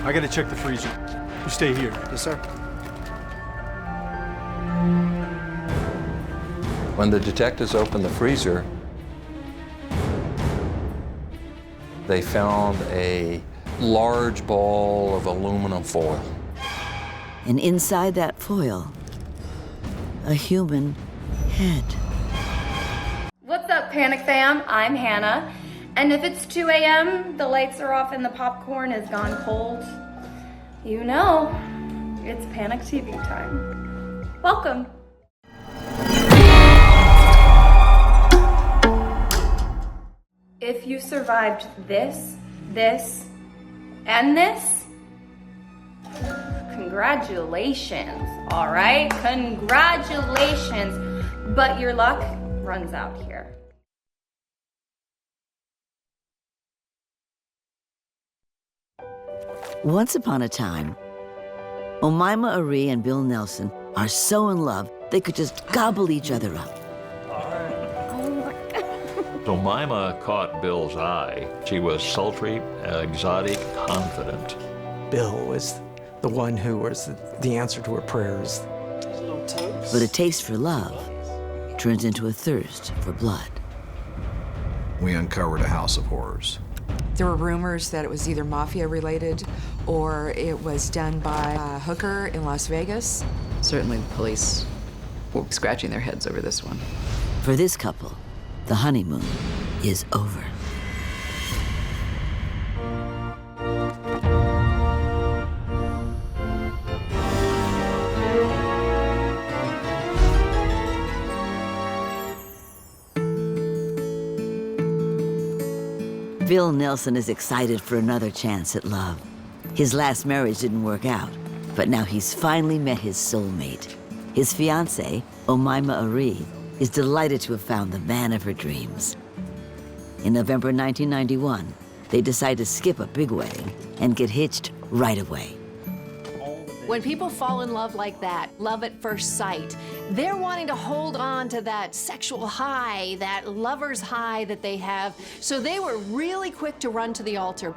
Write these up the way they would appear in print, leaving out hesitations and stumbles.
I gotta check the freezer. You stay here. Yes, sir. When the detectives opened the freezer, they found a large ball of aluminum foil. And inside that foil, a human head. What's up, Panic Fam? I'm Hannah. And if it's 2 a.m., the lights are off and the popcorn has gone cold, you know, it's Panic TV time. Welcome. If you survived this, and this, congratulations, all right? Congratulations, but your luck runs out here. Once upon a time, Omima and Bill Nelson are so in love they could just gobble each other up. Omima caught Bill's eye. She was sultry, exotic, confident. Bill was the one who was the answer to her prayers. But a taste for love turns into a thirst for blood. We uncovered a house of horrors. There were rumors that it was either mafia-related or it was done by a hooker in Las Vegas. Certainly the police were scratching their heads over this one. For this couple, the honeymoon is over. Bill Nelson is excited for another chance at love. His last marriage didn't work out, but now he's finally met his soulmate. His fiancée, Omima, is delighted to have found the man of her dreams. In November 1991, they decide to skip a big wedding and get hitched right away. When people fall in love like that, love at first sight, they're wanting to hold on to that sexual high, that lover's high that they have. So they were really quick to run to the altar.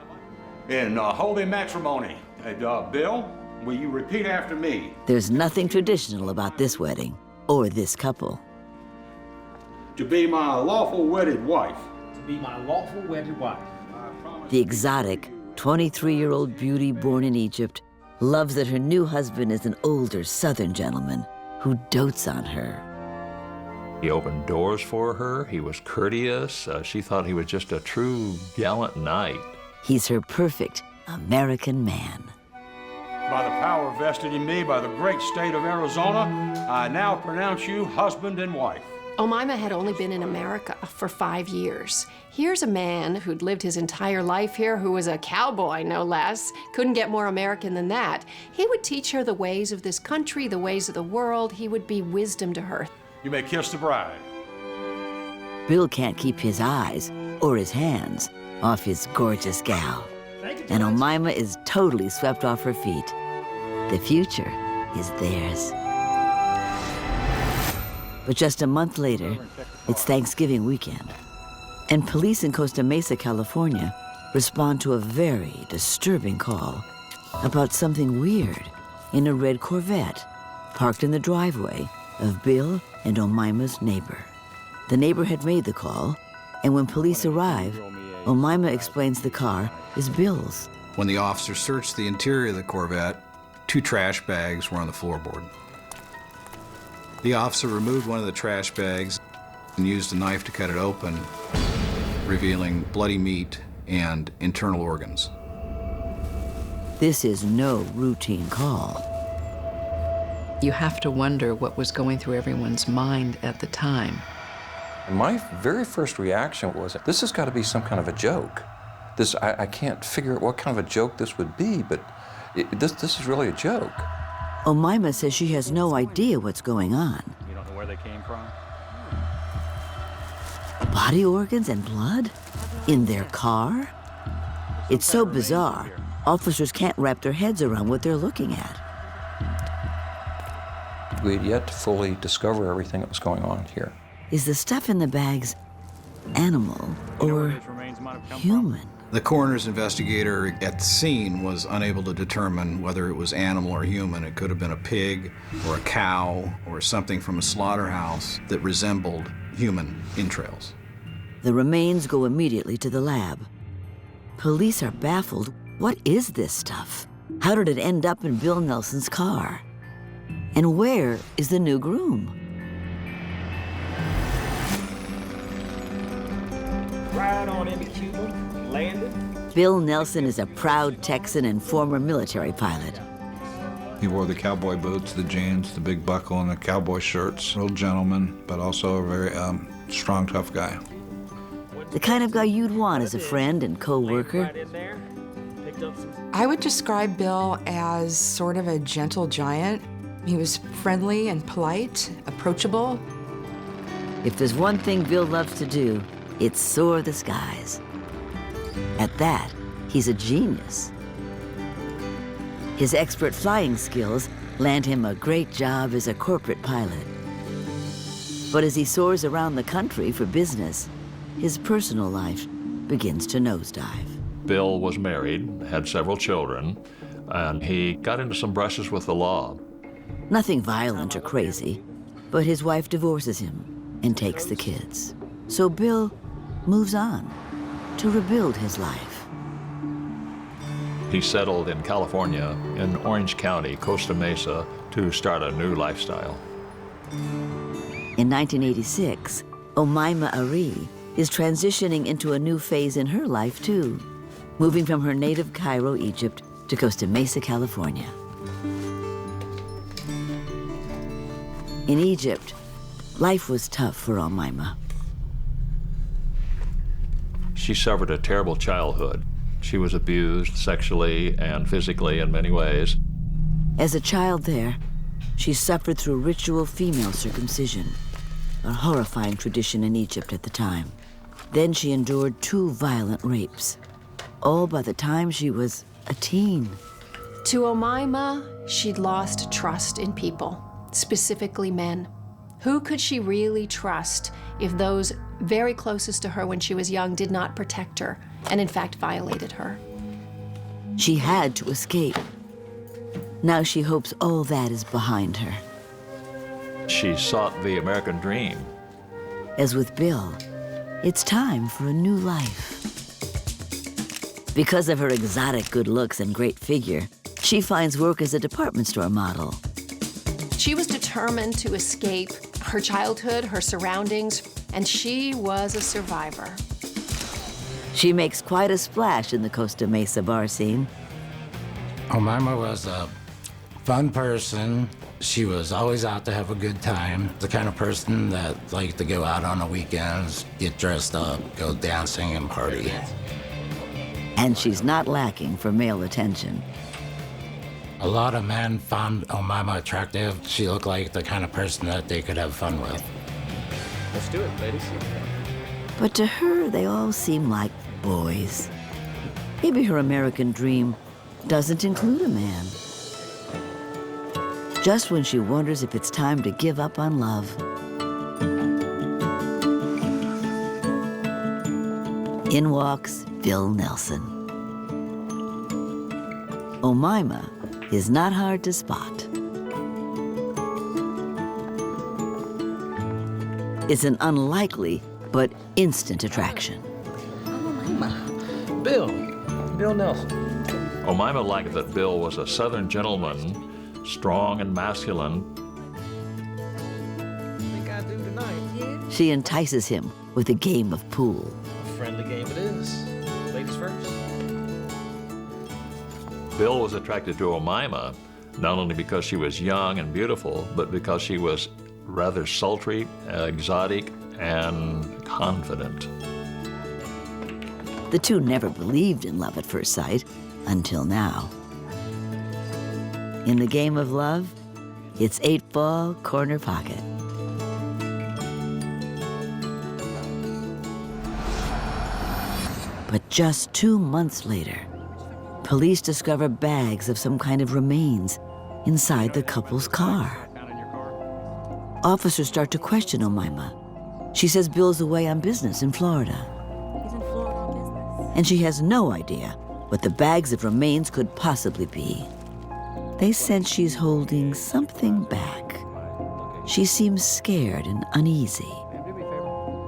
In holy matrimony, Bill, will you repeat after me? There's nothing traditional about this wedding or this couple. To be my lawful wedded wife. To be my lawful wedded wife. The exotic 23-year-old beauty born in Egypt loves that her new husband is an older Southern gentleman who dotes on her. He opened doors for her. He was courteous. She thought he was just a true gallant knight. He's her perfect American man. By the power vested in me by the great state of Arizona, I now pronounce you husband and wife. Omima had only been in America for 5 years. Here's a man who'd lived his entire life here, who was a cowboy, no less. Couldn't get more American than that. He would teach her the ways of this country, the ways of the world. He would be wisdom to her. You may kiss the bride. Bill can't keep his eyes or his hands off his gorgeous gal. And Omima is totally swept off her feet. The future is theirs. But just a month later, it's Thanksgiving weekend, and police in Costa Mesa, California, respond to a very disturbing call about something weird in a red Corvette parked in the driveway of Bill and Omima's neighbor. The neighbor had made the call, and when police arrive, Omima explains the car is Bill's. When the officer searched the interior of the Corvette, 2 trash bags were on the floorboard. The officer removed one of the trash bags and used a knife to cut it open, revealing bloody meat and internal organs. This is no routine call. You have to wonder what was going through everyone's mind at the time. My very first reaction was, this has got to be some kind of a joke. I can't figure out what kind of a joke this would be, but this is really a joke. Omima says she has no idea what's going on. You don't know where they came from? Body organs and blood? In their car? It's so bizarre, officers can't wrap their heads around what they're looking at. We had yet to fully discover everything that was going on here. Is the stuff in the bags animal or human. The coroner's investigator at the scene was unable to determine whether it was animal or human. It could have been a pig or a cow or something from a slaughterhouse that resembled human entrails. The remains go immediately to the lab. Police are baffled. What is this stuff? How did it end up in Bill Nelson's car? And where is the new groom? Right on into Cuba, landed. Bill Nelson is a proud Texan and former military pilot. He wore the cowboy boots, the jeans, the big buckle, and the cowboy shirts. Old gentleman, but also a very strong, tough guy. The kind of guy you'd want as a friend and co-worker. I would describe Bill as sort of a gentle giant. He was friendly and polite, approachable. If there's one thing Bill loves to do, it's soar the skies. At that, he's a genius. His expert flying skills land him a great job as a corporate pilot. But as he soars around the country for business, his personal life begins to nosedive. Bill was married, had several children, and he got into some brushes with the law. Nothing violent or crazy, but his wife divorces him and takes the kids. So Bill moves on to rebuild his life. He settled in California, in Orange County, Costa Mesa, to start a new lifestyle. In 1986, Omima is transitioning into a new phase in her life, too, moving from her native Cairo, Egypt, to Costa Mesa, California. In Egypt, life was tough for Omima. She suffered a terrible childhood. She was abused sexually and physically in many ways. As a child there, she suffered through ritual female circumcision, a horrifying tradition in Egypt at the time. Then she endured 2 violent rapes, all by the time she was a teen. To Omima, she'd lost trust in people, specifically men. Who could she really trust if those very closest to her when she was young did not protect her and in fact violated her? She had to escape. Now she hopes all that is behind her. She sought the American dream. As with Bill, it's time for a new life. Because of her exotic good looks and great figure, she finds work as a department store model. She was determined to escape her childhood, her surroundings, and she was a survivor. She makes quite a splash in the Costa Mesa bar scene. Omima was a fun person. She was always out to have a good time. The kind of person that liked to go out on the weekends, get dressed up, go dancing and party. And she's not lacking for male attention. A lot of men found Omima attractive. She looked like the kind of person that they could have fun with. Let's do it, ladies. But to her, they all seem like boys. Maybe her American dream doesn't include a man. Just when she wonders if it's time to give up on love. In walks Bill Nelson. Omima is not hard to spot. It's an unlikely but instant attraction. Omima. Bill Nelson. Omima liked that Bill was a Southern gentleman, strong and masculine. I think I do tonight. She entices him with a game of pool. A friendly game it is. Ladies first. Bill was attracted to Omima, not only because she was young and beautiful, but because she was rather sultry, exotic, and confident. The two never believed in love at first sight, until now. In the game of love, it's 8-ball, corner pocket. But just 2 months later, police discover bags of some kind of remains inside the couple's car. Officers start to question Omima. She says Bill's away on business in Florida. He's in Florida on business. and she has no idea what the bags of remains could possibly be. They sense she's holding something back. She seems scared and uneasy.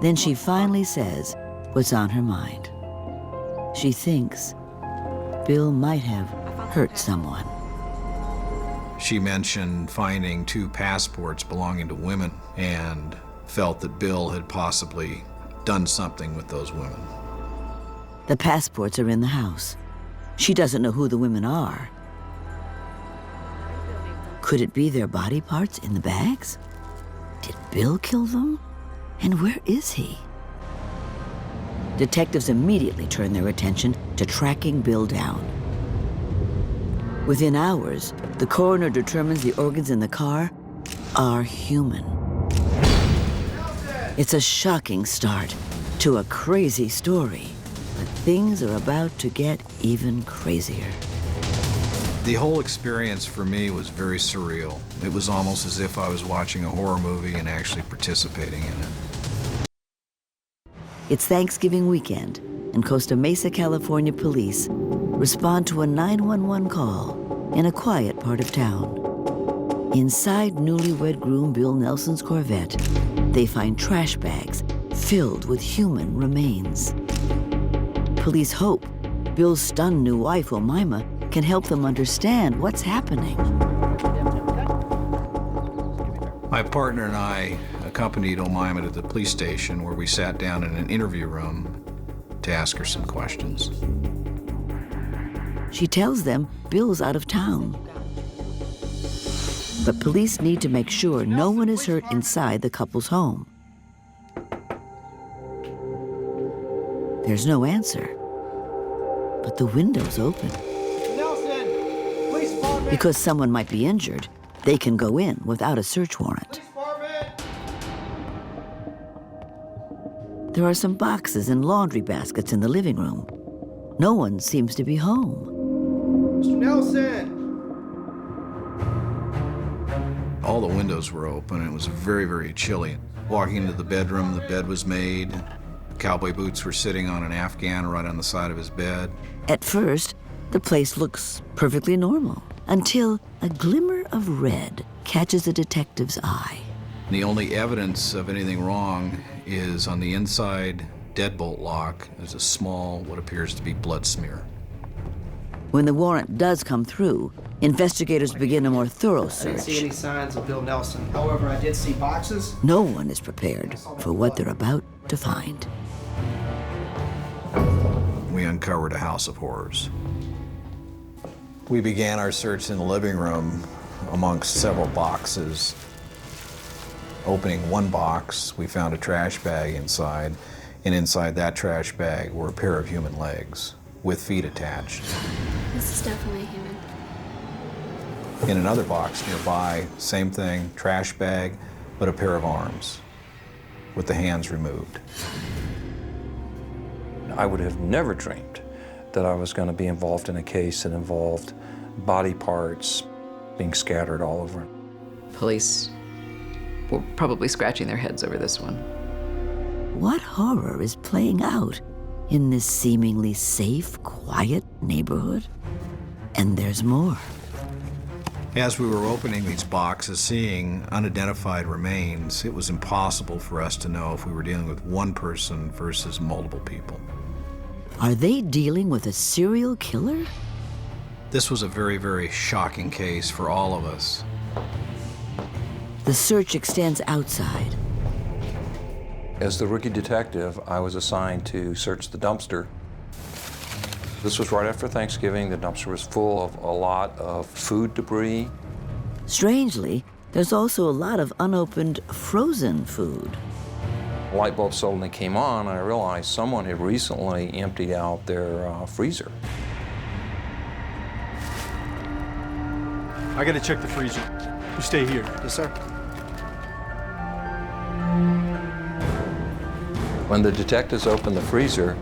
Then she finally says what's on her mind. She thinks Bill might have hurt someone. She mentioned finding 2 passports belonging to women and felt that Bill had possibly done something with those women. The passports are in the house. She doesn't know who the women are. Could it be their body parts in the bags? Did Bill kill them? And where is he? Detectives immediately turn their attention to tracking Bill down. Within hours, the coroner determines the organs in the car are human. It's a shocking start to a crazy story, but things are about to get even crazier. The whole experience for me was very surreal. It was almost as if I was watching a horror movie and actually participating in it. It's Thanksgiving weekend, and Costa Mesa, California police respond to a 911 call in a quiet part of town. Inside newlywed groom Bill Nelson's Corvette, they find trash bags filled with human remains. Police hope Bill's stunned new wife, Omima, can help them understand what's happening. My partner and I accompanied Omima to the police station, where we sat down in an interview room to ask her some questions. She tells them Bill's out of town. But police need to make sure no one is hurt inside the couple's home. There's no answer, but the window's open. Because someone might be injured, they can go in without a search warrant. There are some boxes and laundry baskets in the living room. No one seems to be home. Mr. Nelson! All the windows were open, and it was very, very chilly. Walking into the bedroom, the bed was made. Cowboy boots were sitting on an Afghan right on the side of his bed. At first, the place looks perfectly normal, until a glimmer of red catches a detective's eye. The only evidence of anything wrong is on the inside deadbolt lock. There's a small, what appears to be blood smear. When the warrant does come through, investigators begin a more thorough I didn't see search. any signs of Bill Nelson. However, I did see boxes. No one is prepared for what they're about to find. We uncovered a house of horrors. We began our search in the living room amongst several boxes. Opening one box, we found a trash bag inside, and inside that trash bag were a pair of human legs with feet attached. This is definitely human. In another box nearby, same thing, trash bag, but a pair of arms with the hands removed. I would have never dreamed that I was going to be involved in a case that involved body parts being scattered all over. Police were probably scratching their heads over this one. What horror is playing out in this seemingly safe, quiet neighborhood? And there's more. As we were opening these boxes, seeing unidentified remains, it was impossible for us to know if we were dealing with one person versus multiple people. Are they dealing with a serial killer? This was a very, very shocking case for all of us. The search extends outside. As the rookie detective, I was assigned to search the dumpster. This was right after Thanksgiving. The dumpster was full of a lot of food debris. Strangely, there's also a lot of unopened frozen food. The light bulb suddenly came on, and I realized someone had recently emptied out their freezer. I gotta check the freezer. You stay here. Yes, sir. When the detectives opened the freezer,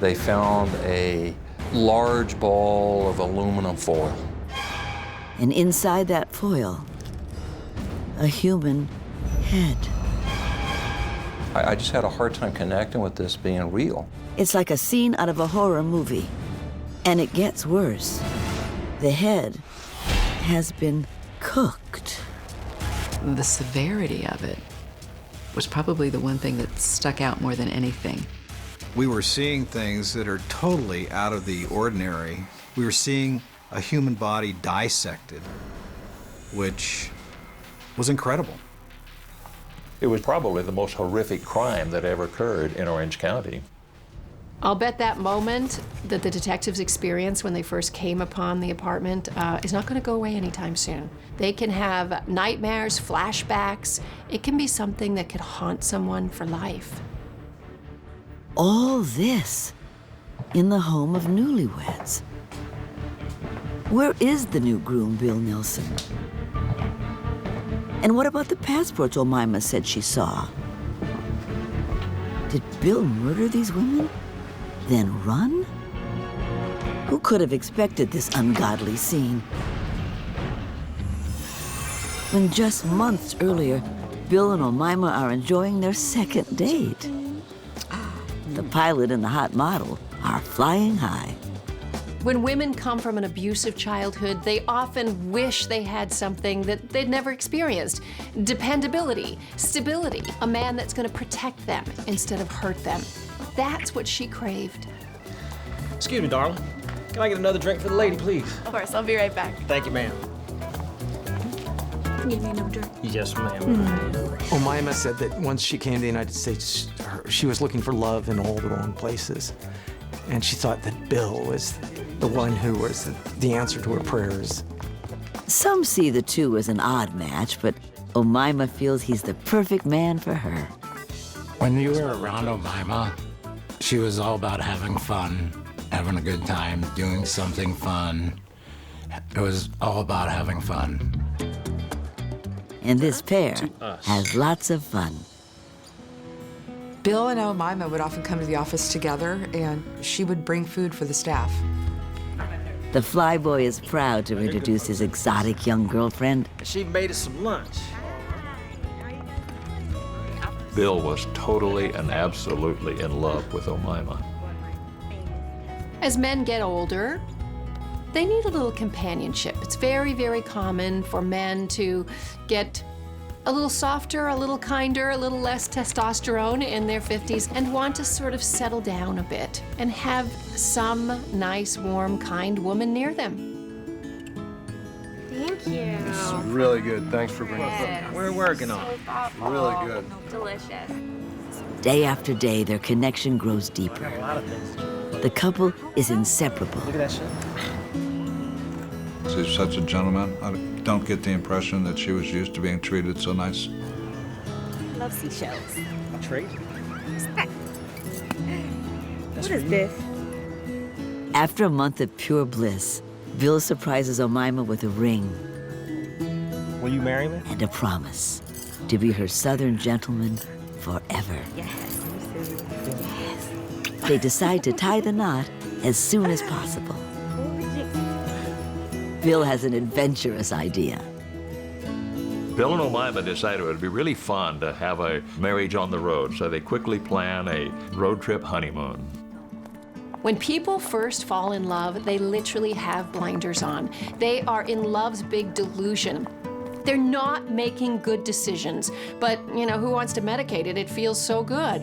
they found a large ball of aluminum foil. And inside that foil, a human head. I just had a hard time connecting with this being real. It's like a scene out of a horror movie. And it gets worse. The head has been cooked. The severity of it was probably the one thing that stuck out more than anything. We were seeing things that are totally out of the ordinary. We were seeing a human body dissected, which was incredible. It was probably the most horrific crime that ever occurred in Orange County. I'll bet that moment that the detectives experienced when they first came upon the apartment is not going to go away anytime soon. They can have nightmares, flashbacks. It can be something that could haunt someone for life. All this in the home of Newlyweds. Where is the new groom, Bill Nelson? And what about the passports Omima said she saw? Did Bill murder these women, then run? Who could have expected this ungodly scene? When just months earlier, Bill and Omima are enjoying their second date. The pilot and the hot model are flying high. When women come from an abusive childhood, they often wish they had something that they'd never experienced. Dependability, stability, a man that's going to protect them instead of hurt them. That's what she craved. Excuse me, darling. Can I get another drink for the lady, please? Of course, I'll be right back. Thank you, ma'am. Give me another drink. Yes, ma'am. Omima said that once she came to the United States, she was looking for love in all the wrong places. And she thought that Bill was the one who was the answer to her prayers. Some see the two as an odd match, but Omima feels he's the perfect man for her. When you were around Omima, she was all about having fun, having a good time, doing something fun. It was all about having fun. And this pair has lots of fun. Bill and Omima would often come to the office together, and she would bring food for the staff. The flyboy is proud to introduce his exotic young girlfriend. She made us some lunch. Bill was totally and absolutely in love with Omima. As men get older, they need a little companionship. It's very, very common for men to get a little softer, a little kinder, a little less testosterone in their 50s and want to sort of settle down a bit and have some nice, warm, kind woman near them. Thank you. This is really good. Thanks for bringing it up. We're working on it. Really good. Delicious. Day after day, their connection grows deeper. A lot of things. The couple is inseparable. Look at that shit. He's such a gentleman. I don't get the impression that she was used to being treated so nice. I love seashells. A treat? What is this? After a month of pure bliss, Bill surprises Omima with a ring Will you marry me? and a promise to be her Southern gentleman forever. Yes. They decide to tie the knot as soon as possible. Bill has an adventurous idea. Bill and Omima decided it would be really fun to have a marriage on the road, so they quickly plan a road trip honeymoon. When people first fall in love, they literally have blinders on. They are in love's big delusion. They're not making good decisions, but, you know, who wants to medicate it? It feels so good.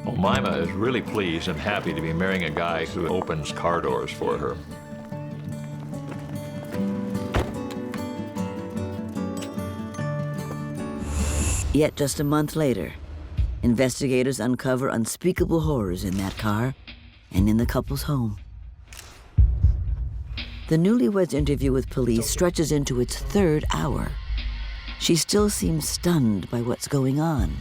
Omima is really pleased and happy to be marrying a guy who opens car doors for her. Yet just a month later, investigators uncover unspeakable horrors in that car and in the couple's home. The Newlyweds' interview with police stretches into its third hour. She still seems stunned by what's going on.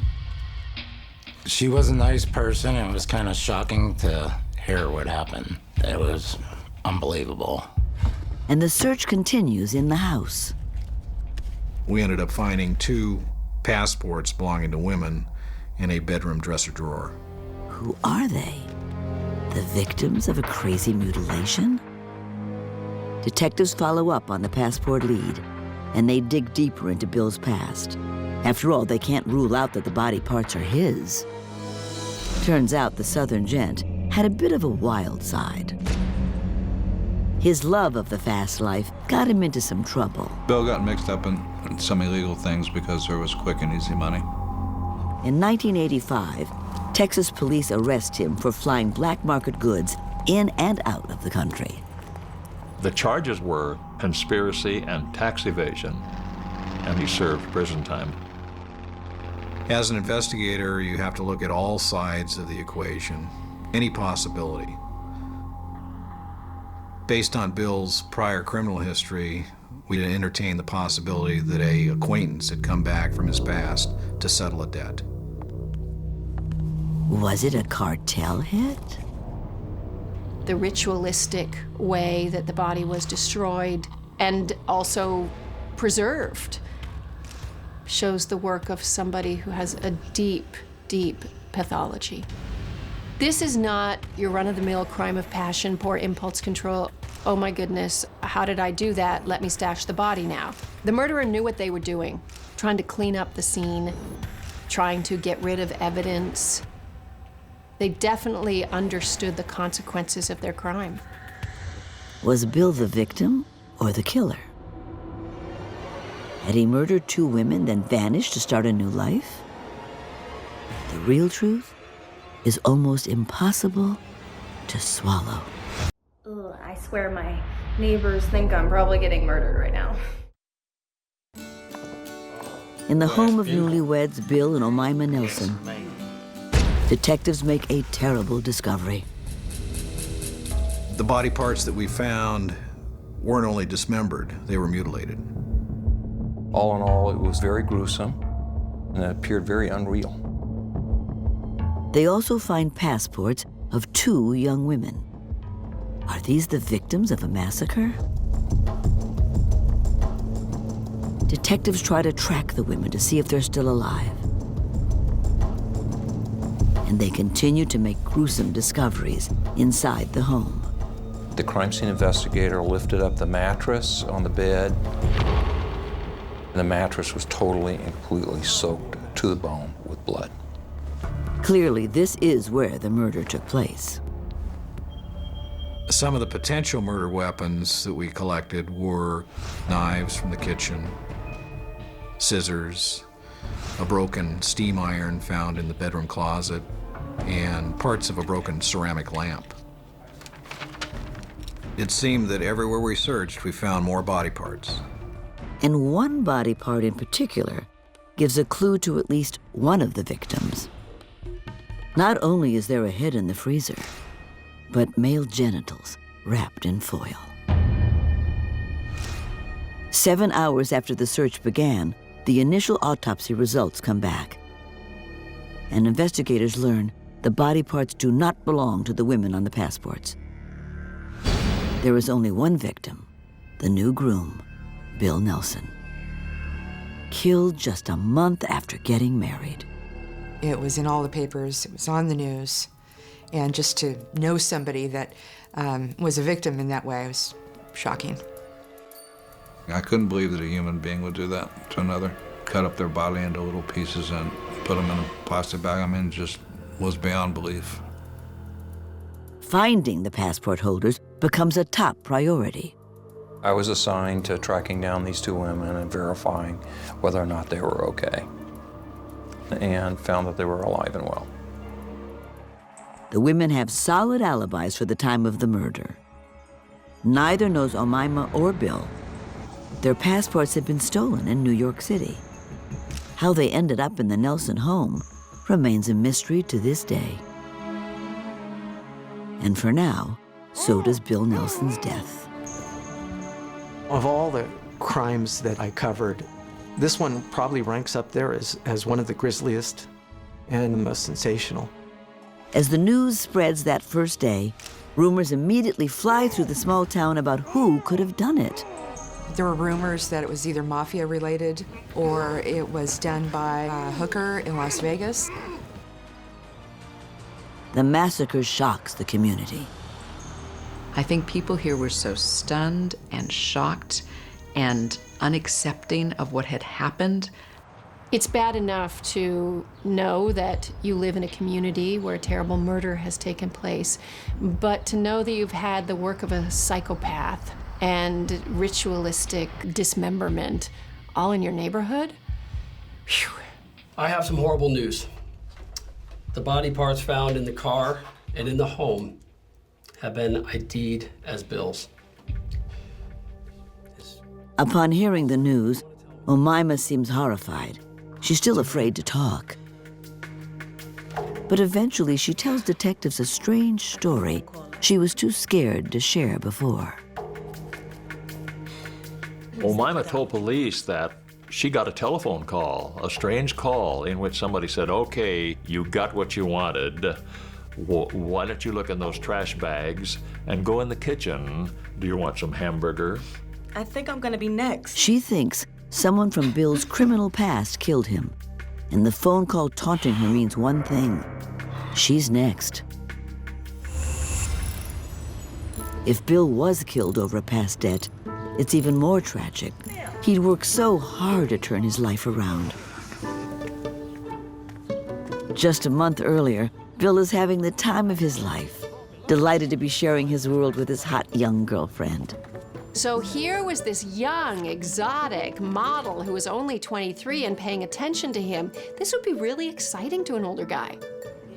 She was a nice person. It was kind of shocking to hear what happened. It was unbelievable. And the search continues in the house. We ended up finding 2 passports belonging to women in a bedroom dresser drawer. Who are they? The victims of a crazy mutilation? Detectives follow up on the passport lead, and they dig deeper into Bill's past. After all, they can't rule out that the body parts are his. Turns out the Southern gent had a bit of a wild side. His love of the fast life got him into some trouble. Bill got mixed up in some illegal things because there was quick and easy money. In 1985, Texas police arrest him for flying black market goods in and out of the country. The charges were conspiracy and tax evasion, and he served prison time. As an investigator, you have to look at all sides of the equation, any possibility. Based on Bill's prior criminal history, we entertained the possibility that an acquaintance had come back from his past to settle a debt. Was it a cartel hit? The ritualistic way that the body was destroyed and also preserved shows the work of somebody who has a deep, deep pathology. This is not your run-of-the-mill crime of passion, poor impulse control. Oh my goodness, how did I do that? Let me stash the body now. The murderer knew what they were doing, trying to clean up the scene, trying to get rid of evidence. They definitely understood the consequences of their crime. Was Bill the victim or the killer? Had he murdered 2 women, then vanished to start a new life? The real truth is almost impossible to swallow. Ugh, I swear my neighbors think I'm probably getting murdered right now. In the home of newlyweds Bill and Omima Nelson, detectives make a terrible discovery. The body parts that we found weren't only dismembered, they were mutilated. All in all, it was very gruesome, and it appeared very unreal. They also find passports of 2 young women. Are these the victims of a massacre? Detectives try to track the women to see if they're still alive. And they continue to make gruesome discoveries inside the home. The crime scene investigator lifted up the mattress on the bed. The mattress was totally and completely soaked to the bone with blood. Clearly, this is where the murder took place. Some of the potential murder weapons that we collected were knives from the kitchen, scissors, a broken steam iron found in the bedroom closet, and parts of a broken ceramic lamp. It seemed that everywhere we searched, we found more body parts. And one body part in particular gives a clue to at least one of the victims. Not only is there a head in the freezer, but male genitals wrapped in foil. 7 hours after the search began, the initial autopsy results come back. And investigators learn the body parts do not belong to the women on the passports. There is only one victim, the new groom, Bill Nelson, killed just a month after getting married. It was in all the papers, it was on the news, and just to know somebody that was a victim in that way was shocking. I couldn't believe that a human being would do that to another. Cut up their body into little pieces and put them in a plastic bag. I mean, it just was beyond belief. Finding the passport holders becomes a top priority. I was assigned to tracking down these 2 women and verifying whether or not they were okay, and found that they were alive and well. The women have solid alibis for the time of the murder. Neither knows Omima or Bill. Their passports had been stolen in New York City. How they ended up in the Nelson home remains a mystery to this day. And for now, so does Bill Nelson's death. Of all the crimes that I covered, this one probably ranks up there as one of the grisliest and the most sensational. As the news spreads that first day, rumors immediately fly through the small town about who could have done it. There were rumors that it was either mafia related or it was done by a hooker in Las Vegas. The massacre shocks the community. I think people here were so stunned and shocked and unaccepting of what had happened. It's bad enough to know that you live in a community where a terrible murder has taken place, but to know that you've had the work of a psychopath and ritualistic dismemberment all in your neighborhood? Phew. I have some horrible news. The body parts found in the car and in the home have been ID'd as Bill's. Upon hearing the news, Omima seems horrified. She's still afraid to talk. But eventually she tells detectives a strange story she was too scared to share before. Omima told police that she got a telephone call, a strange call, in which somebody said, okay, you got what you wanted. Why don't you look in those trash bags and go in the kitchen? Do you want some hamburger? I think I'm gonna be next. She thinks someone from Bill's criminal past killed him, and the phone call taunting her means one thing: she's next. If Bill was killed over a past debt, it's even more tragic. He'd worked so hard to turn his life around. Just a month earlier, Bill is having the time of his life, delighted to be sharing his world with his hot young girlfriend. So here was this young, exotic model who was only 23 and paying attention to him. This would be really exciting to an older guy.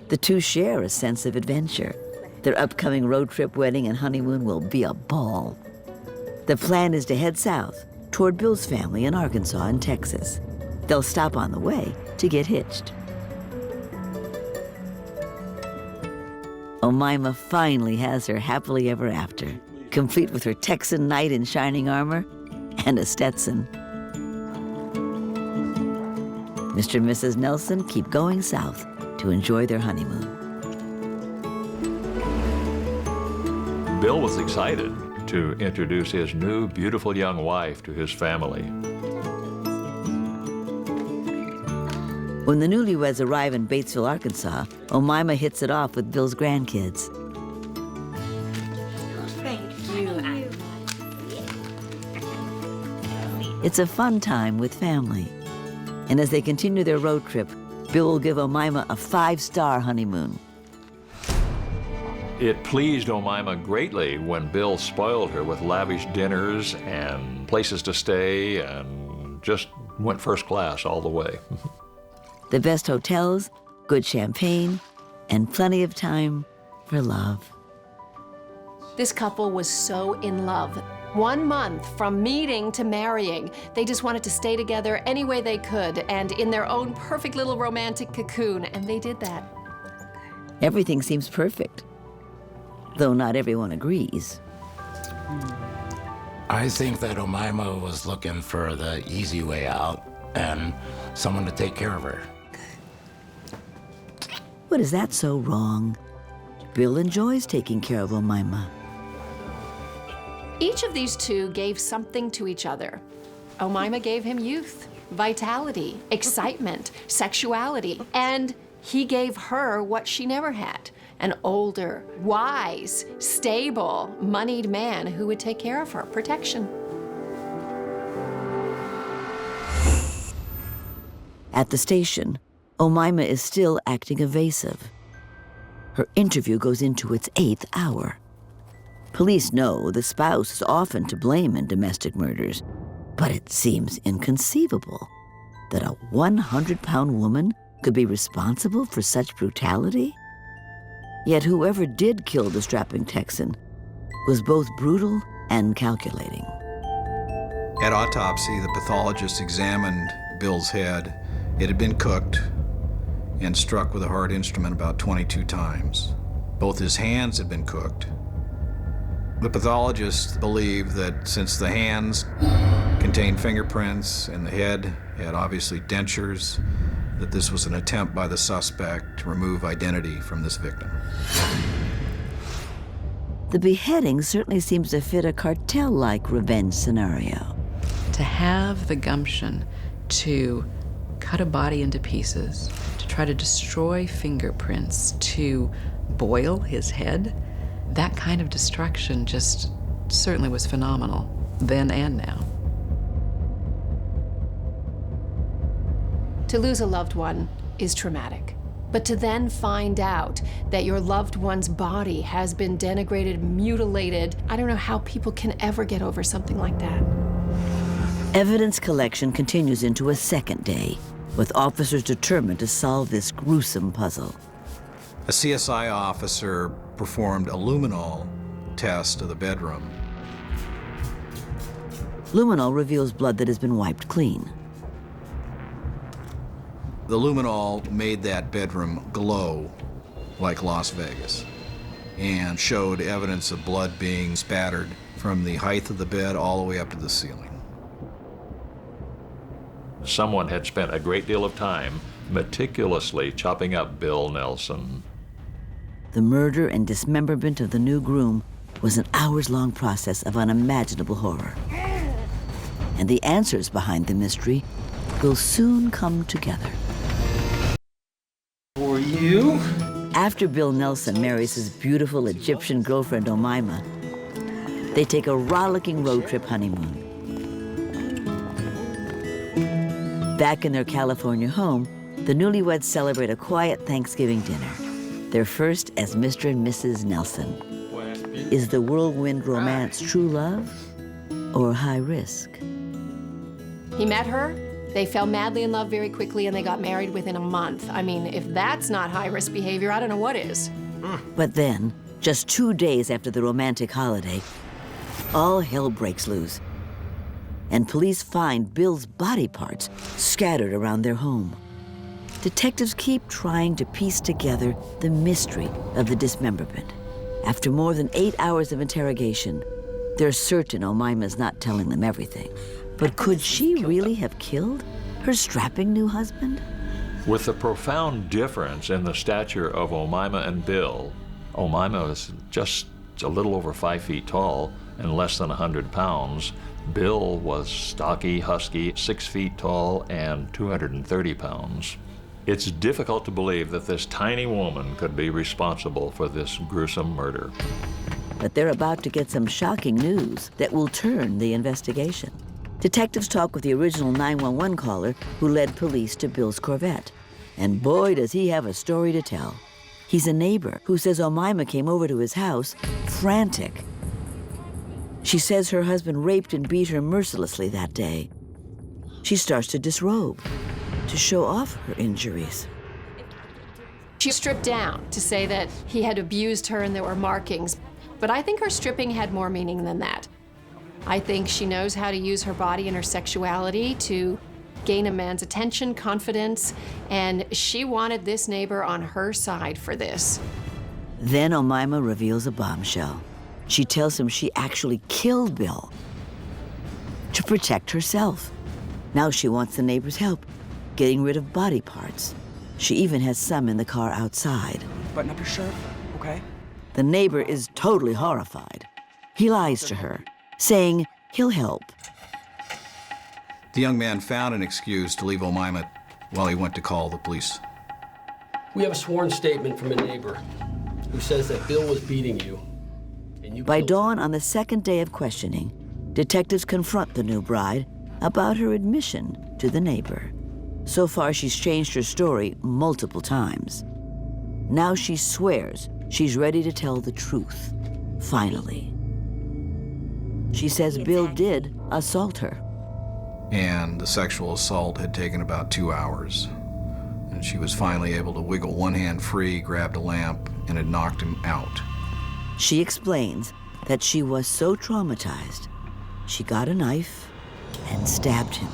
The two share a sense of adventure. Their upcoming road trip, wedding, and honeymoon will be a ball. The plan is to head south toward Bill's family in Arkansas and Texas. They'll stop on the way to get hitched. Omima finally has her happily ever after, complete with her Texan knight in shining armor and a Stetson. Mr. and Mrs. Nelson keep going south to enjoy their honeymoon. Bill was excited to introduce his new, beautiful young wife to his family. When the newlyweds arrive in Batesville, Arkansas, Omima hits it off with Bill's grandkids. Thank you. It's a fun time with family. And as they continue their road trip, Bill will give Omima a 5-star honeymoon. It pleased Omima greatly when Bill spoiled her with lavish dinners and places to stay and just went first class all the way. The best hotels, good champagne, and plenty of time for love. This couple was so in love. 1 month from meeting to marrying. They just wanted to stay together any way they could and in their own perfect little romantic cocoon, and they did that. Everything seems perfect, though not everyone agrees. I think that Omima was looking for the easy way out and someone to take care of her. But is that so wrong? Bill enjoys taking care of Omima. Each of these two gave something to each other. Omima gave him youth, vitality, excitement, sexuality, and he gave her what she never had: an older, wise, stable, moneyed man who would take care of her, protection. At the station, Omima is still acting evasive. Her interview goes into its 8th hour. Police know the spouse is often to blame in domestic murders, but it seems inconceivable that a 100-pound woman could be responsible for such brutality. Yet whoever did kill the strapping Texan was both brutal and calculating. At autopsy, the pathologist examined Bill's head. It had been cooked and struck with a hard instrument about 22 times. Both his hands had been cooked. The pathologist believed that since the hands contained fingerprints and the head had obviously dentures, that this was an attempt by the suspect to remove identity from this victim. The beheading certainly seems to fit a cartel-like revenge scenario. To have the gumption to cut a body into pieces, to try to destroy fingerprints, to boil his head, that kind of destruction just certainly was phenomenal, then and now. To lose a loved one is traumatic. But to then find out that your loved one's body has been denigrated, mutilated, I don't know how people can ever get over something like that. Evidence collection continues into a second day, with officers determined to solve this gruesome puzzle. A CSI officer performed a luminol test of the bedroom. Luminol reveals blood that has been wiped clean. The luminol made that bedroom glow like Las Vegas and showed evidence of blood being spattered from the height of the bed all the way up to the ceiling. Someone had spent a great deal of time meticulously chopping up Bill Nelson. The murder and dismemberment of the new groom was an hours-long process of unimaginable horror. And the answers behind the mystery will soon come together. For you? After Bill Nelson marries his beautiful Egyptian girlfriend, Omima, they take a rollicking road trip honeymoon. Back in their California home, the newlyweds celebrate a quiet Thanksgiving dinner, their first as Mr. and Mrs. Nelson. Is the whirlwind romance true love or high risk? He met her, they fell madly in love very quickly, and they got married within a month. I mean, if that's not high-risk behavior, I don't know what is. But then, just 2 days after the romantic holiday, all hell breaks loose. And police find Bill's body parts scattered around their home. Detectives keep trying to piece together the mystery of the dismemberment. After more than 8 hours of interrogation, they're certain Omima's not telling them everything. But could she really have killed her strapping new husband? With the profound difference in the stature of Omima and Bill, Omima was just a little over 5 feet tall and less than 100 pounds. Bill was stocky, husky, 6 feet tall and 230 pounds. It's difficult to believe that this tiny woman could be responsible for this gruesome murder. But they're about to get some shocking news that will turn the investigation. Detectives talk with the original 911 caller who led police to Bill's Corvette. And boy, does he have a story to tell. He's a neighbor who says Omima came over to his house, frantic. She says her husband raped and beat her mercilessly that day. She starts to disrobe, to show off her injuries. She stripped down to say that he had abused her and there were markings. But I think her stripping had more meaning than that. I think she knows how to use her body and her sexuality to gain a man's attention, confidence, and she wanted this neighbor on her side for this. Then Omima reveals a bombshell. She tells him she actually killed Bill to protect herself. Now she wants the neighbor's help, getting rid of body parts. She even has some in the car outside. Button up your shirt, okay? The neighbor is totally horrified. He lies to her, saying he'll help. The young man found an excuse to leave Omima while he went to call the police. We have a sworn statement from a neighbor who says that Bill was beating you. And you By dawn on the second day of questioning, detectives confront the new bride about her admission to the neighbor. So far, she's changed her story multiple times. Now she swears she's ready to tell the truth, finally. She says Bill did assault her. And the sexual assault had taken about 2 hours. And she was finally able to wiggle one hand free, grabbed a lamp, and had knocked him out. She explains that she was so traumatized, she got a knife and stabbed him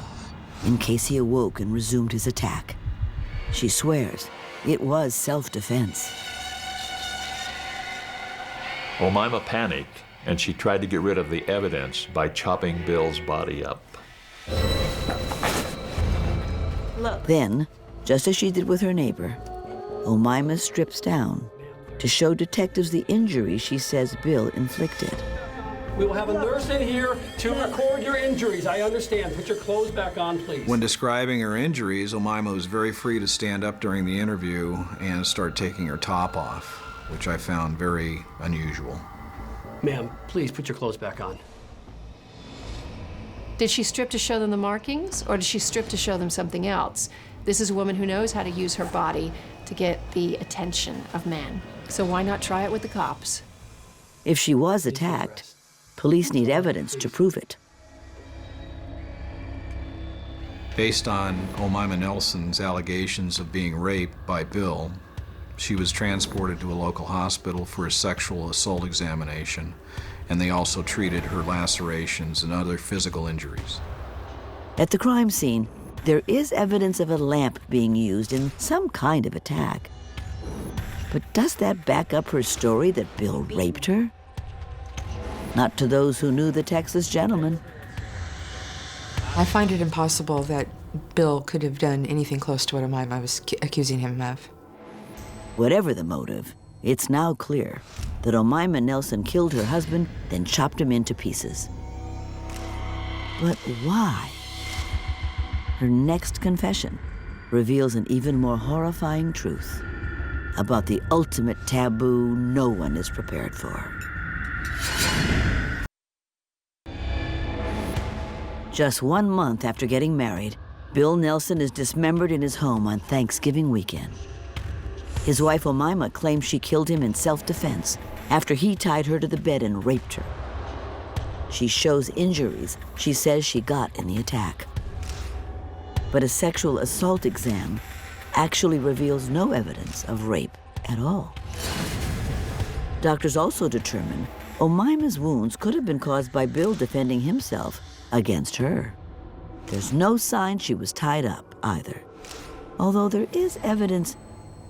in case he awoke and resumed his attack. She swears it was self-defense. Omima panicked, and she tried to get rid of the evidence by chopping Bill's body up. Look. Then, just as she did with her neighbor, Omima strips down to show detectives the injury she says Bill inflicted. We will have a nurse in here to record your injuries. I understand. Put your clothes back on, please. When describing her injuries, Omima was very free to stand up during the interview and start taking her top off, which I found very unusual. Ma'am, please put your clothes back on. Did she strip to show them the markings, or did she strip to show them something else? This is a woman who knows how to use her body to get the attention of men. So why not try it with the cops? If she was attacked, police need evidence to prove it. Based on Omima Nelson's allegations of being raped by Bill, she was transported to a local hospital for a sexual assault examination, and they also treated her lacerations and other physical injuries. At the crime scene, there is evidence of a lamp being used in some kind of attack. But does that back up her story that Bill raped her? Not to those who knew the Texas gentleman. I find it impossible that Bill could have done anything close to what Omima was accusing him of. Whatever the motive, it's now clear that Omima Nelson killed her husband, then chopped him into pieces. But why? Her next confession reveals an even more horrifying truth about the ultimate taboo no one is prepared for. Just 1 month after getting married, Bill Nelson is dismembered in his home on Thanksgiving weekend. His wife Omima claims she killed him in self-defense after he tied her to the bed and raped her. She shows injuries she says she got in the attack. But a sexual assault exam actually reveals no evidence of rape at all. Doctors also determined Omima's wounds could have been caused by Bill defending himself against her. There's no sign she was tied up either, although there is evidence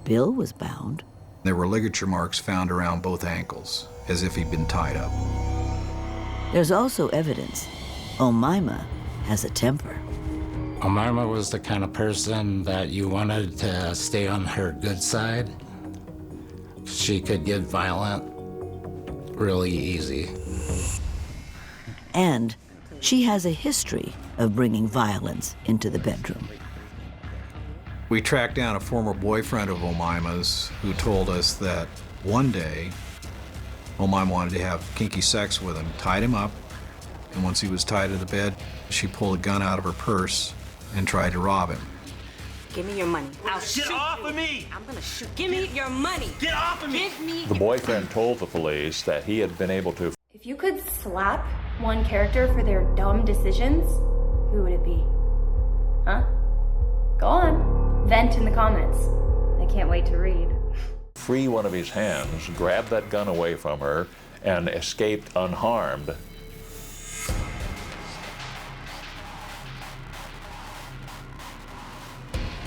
Bill was bound. There were ligature marks found around both ankles, as if he'd been tied up. There's also evidence Omima has a temper. Omima was the kind of person that you wanted to stay on her good side. She could get violent really easy. And she has a history of bringing violence into the bedroom. We tracked down a former boyfriend of Omima's who told us that one day Omima wanted to have kinky sex with him, tied him up, and once he was tied to the bed, she pulled a gun out of her purse and tried to rob him. Give me your money. I'll shoot you. Get off of me! I'm gonna shoot. Give me your money. Get off of me! Give me. The boyfriend told the police that he had been able to. If you could slap one character for their dumb decisions, who would it be? Huh? Go on. Vent in the comments. I can't wait to read. Free one of his hands, grabbed that gun away from her, and escaped unharmed.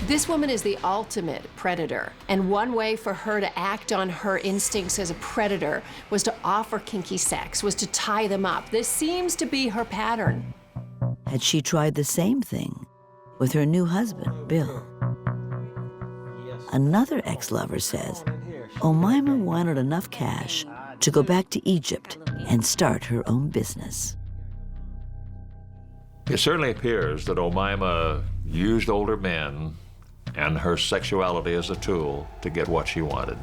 This woman is the ultimate predator, and one way for her to act on her instincts as a predator was to offer kinky sex, was to tie them up. This seems to be her pattern. Had she tried the same thing with her new husband, Bill? Another ex-lover says Omima wanted enough cash to go back to Egypt and start her own business. It certainly appears that Omima used older men and her sexuality as a tool to get what she wanted.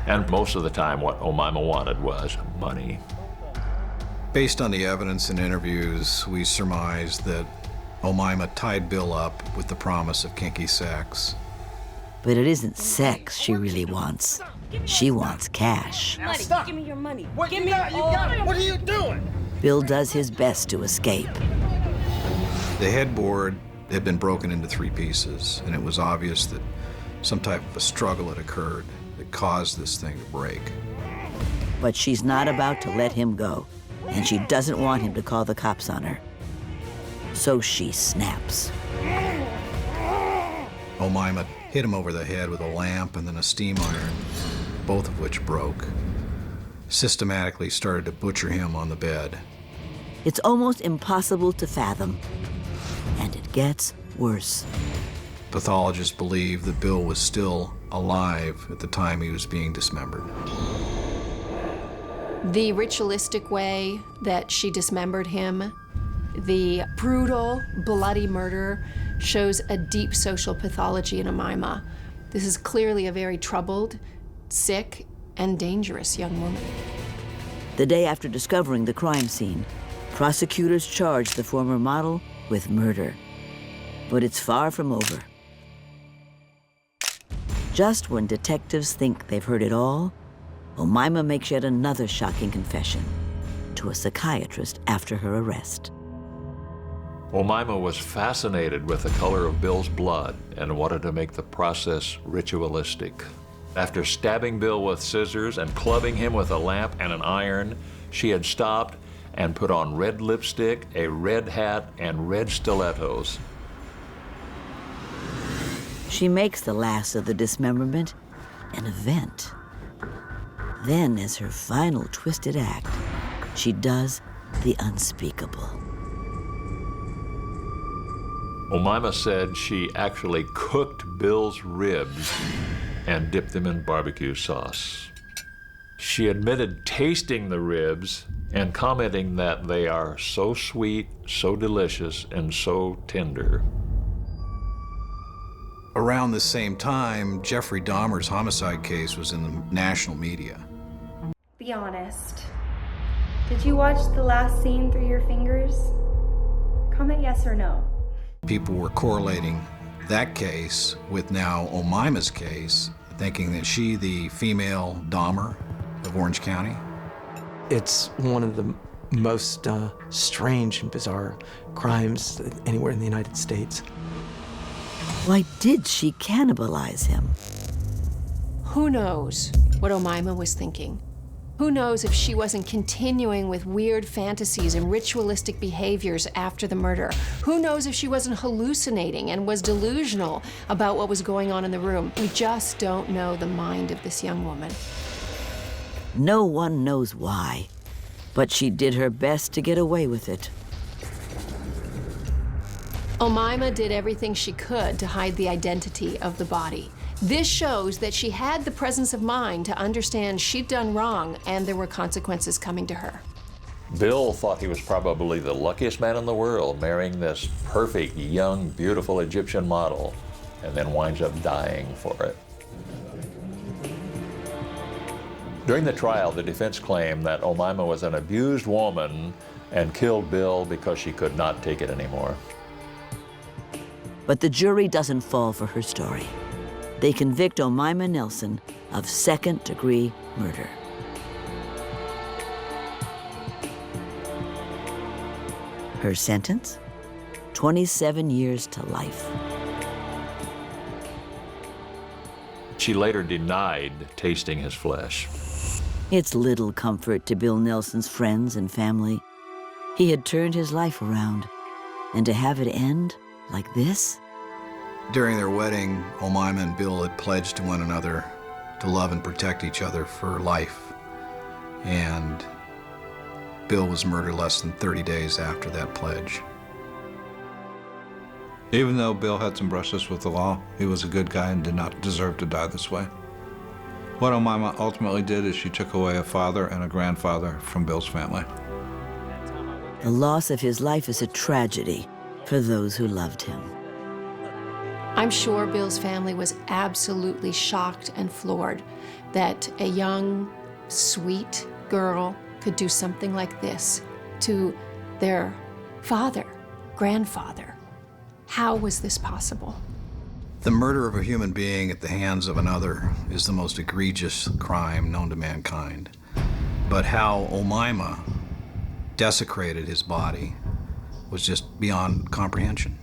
And most of the time, what Omima wanted was money. Based on the evidence and interviews, we surmised that Omima tied Bill up with the promise of kinky sex. But it isn't sex she really wants. She wants cash. Now stop. Give me your money. What give you got? You got it. What are you doing? Bill does his best to escape. The headboard had been broken into 3 pieces, and it was obvious that some type of a struggle had occurred that caused this thing to break. But she's not about to let him go, and she doesn't want him to call the cops on her. So she snaps. Omima hit him over the head with a lamp and then a steam iron, both of which broke. Systematically started to butcher him on the bed. It's almost impossible to fathom, and it gets worse. Pathologists believe that Bill was still alive at the time he was being dismembered. The ritualistic way that she dismembered him, the brutal, bloody murder, shows a deep social pathology in Omima. This is clearly a very troubled, sick, and dangerous young woman. The day after discovering the crime scene, prosecutors charged the former model with murder. But it's far from over. Just when detectives think they've heard it all, Omima makes yet another shocking confession to a psychiatrist after her arrest. Omima was fascinated with the color of Bill's blood and wanted to make the process ritualistic. After stabbing Bill with scissors and clubbing him with a lamp and an iron, she had stopped and put on red lipstick, a red hat, and red stilettos. She makes the last of the dismemberment an event. Then, as her final twisted act, she does the unspeakable. Omima said she actually cooked Bill's ribs and dipped them in barbecue sauce. She admitted tasting the ribs and commenting that they are so sweet, so delicious, and so tender. Around the same time, Jeffrey Dahmer's homicide case was in the national media. Be honest. Did you watch the last scene through your fingers? Comment yes or no. People were correlating that case with now Omima's case, thinking that she, the female Dahmer of Orange County. It's one of the most strange and bizarre crimes anywhere in the United States. Why did she cannibalize him? Who knows what Omima was thinking? Who knows if she wasn't continuing with weird fantasies and ritualistic behaviors after the murder? Who knows if she wasn't hallucinating and was delusional about what was going on in the room? We just don't know the mind of this young woman. No one knows why, but she did her best to get away with it. Omima did everything she could to hide the identity of the body. This shows that she had the presence of mind to understand she'd done wrong and there were consequences coming to her. Bill thought he was probably the luckiest man in the world, marrying this perfect, young, beautiful Egyptian model, and then winds up dying for it. During the trial, the defense claimed that Omima was an abused woman and killed Bill because she could not take it anymore. But the jury doesn't fall for her story. They convict Omima Nelson of second-degree murder. Her sentence? 27 years to life. She later denied tasting his flesh. It's little comfort to Bill Nelson's friends and family. He had turned his life around, and to have it end like this? During their wedding, Omima and Bill had pledged to one another to love and protect each other for life. And Bill was murdered less than 30 days after that pledge. Even though Bill had some brushes with the law, he was a good guy and did not deserve to die this way. What Omima ultimately did is she took away a father and a grandfather from Bill's family. The loss of his life is a tragedy for those who loved him. I'm sure Bill's family was absolutely shocked and floored that a young, sweet girl could do something like this to their father, grandfather. How was this possible? The murder of a human being at the hands of another is the most egregious crime known to mankind. But how Omima desecrated his body was just beyond comprehension.